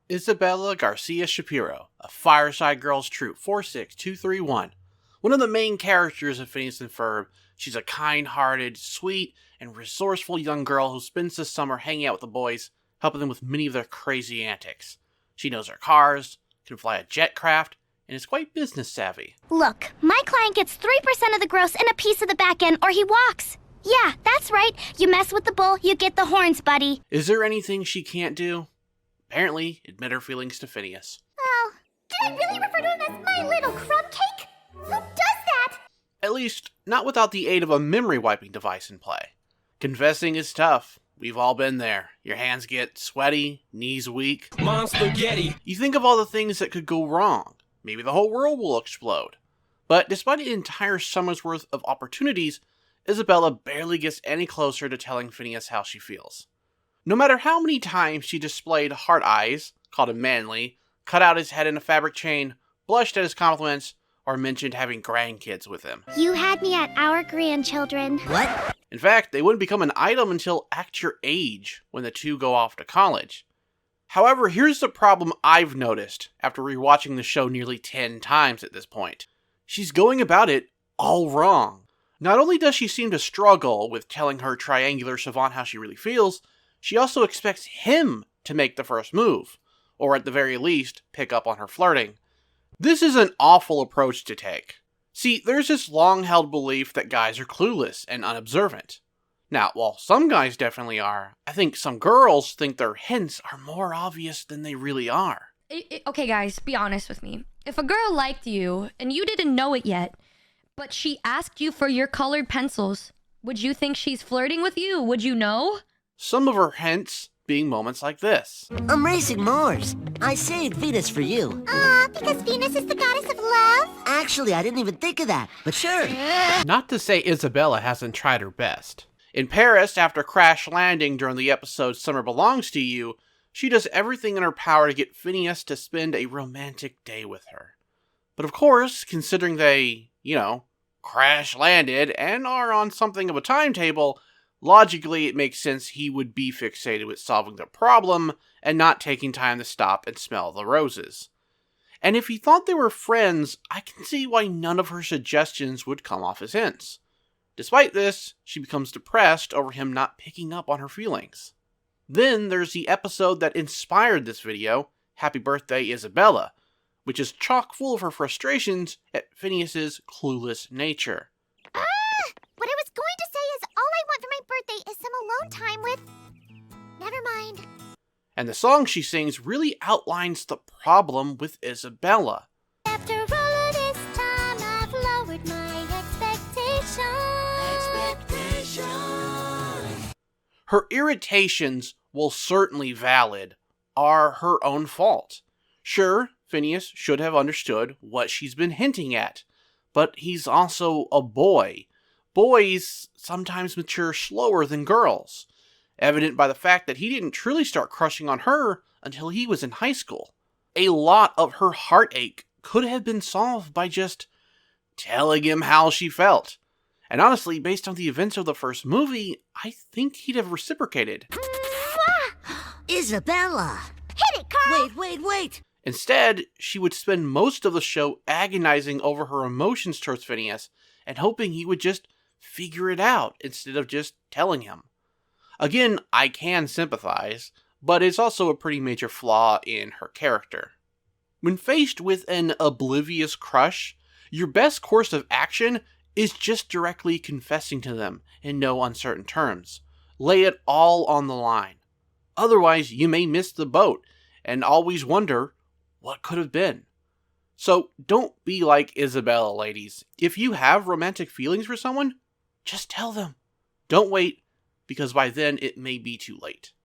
Isabella Garcia Shapiro, a Fireside Girls Troop 46231. One of the main characters of Phineas and Ferb, she's a kind-hearted, sweet, and resourceful young girl who spends the summer hanging out with the boys, helping them with many of their crazy antics. She knows their cars, can fly a jet craft, and is quite business savvy. Look, my client gets 3% of the gross and a piece of the back end, or he walks. Yeah, that's right. You mess with the bull, you get the horns, buddy. Is there anything she can't do? Apparently, admit her feelings to Phineas. Oh, did I really refer to him as my little crumb cake? Who does that? At least, not without the aid of a memory wiping device in play. Confessing is tough. We've all been there. Your hands get sweaty, knees weak. Mom spaghetti! You think of all the things that could go wrong. Maybe the whole world will explode. But despite an entire summer's worth of opportunities, Isabella barely gets any closer to telling Phineas how she feels. No matter how many times she displayed hard eyes, called him manly, cut out his head in a fabric chain, blushed at his compliments, or mentioned having grandkids with him. You had me at our grandchildren. What? In fact, they wouldn't become an item until Act Your Age, when the two go off to college. However, here's the problem I've noticed after rewatching the show nearly 10 times at this point. She's going about it all wrong. Not only does she seem to struggle with telling her triangular savant how she really feels, she also expects him to make the first move, or at the very least, pick up on her flirting. This is an awful approach to take. See, there's this long-held belief that guys are clueless and unobservant. Now, while some guys definitely are, I think some girls think their hints are more obvious than they really are. Okay, guys, be honest with me. If a girl liked you, and you didn't know it yet, but she asked you for your colored pencils, would you think she's flirting with you? Would you know? Some of her hints being moments like this. I'm racing Mars. I saved Venus for you. Because Venus is the goddess of love? Actually, I didn't even think of that, but sure. Not to say Isabella hasn't tried her best. In Paris, after crash landing during the episode Summer Belongs to You, she does everything in her power to get Phineas to spend a romantic day with her. But of course, considering they, crash landed and are on something of a timetable, logically it makes sense he would be fixated with solving the problem and not taking time to stop and smell the roses. And if he thought they were friends, I can see why none of her suggestions would come off as hints. Despite this, she becomes depressed over him not picking up on her feelings. Then there's the episode that inspired this video, Happy Birthday Isabella, which is chock full of her frustrations at Phineas's clueless nature. What I was going to say is all I want for my birthday is some alone time with... Never mind. And the song she sings really outlines the problem with Isabella. After all of this time, I've lowered my expectations. Her irritations, while certainly valid, are her own fault. Sure, Phineas should have understood what she's been hinting at, but he's also a boy. Boys sometimes mature slower than girls, evident by the fact that he didn't truly start crushing on her until he was in high school. A lot of her heartache could have been solved by just telling him how she felt. And honestly, based on the events of the first movie, I think he'd have reciprocated. Isabella! Hit it, Carl! Wait! Instead, she would spend most of the show agonizing over her emotions towards Phineas and hoping he would just figure it out instead of just telling him. Again, I can sympathize, but it's also a pretty major flaw in her character. When faced with an oblivious crush, your best course of action is just directly confessing to them in no uncertain terms. Lay it all on the line. Otherwise, you may miss the boat and always wonder what could have been. So don't be like Isabella, ladies. If you have romantic feelings for someone, just tell them. Don't wait, because by then it may be too late.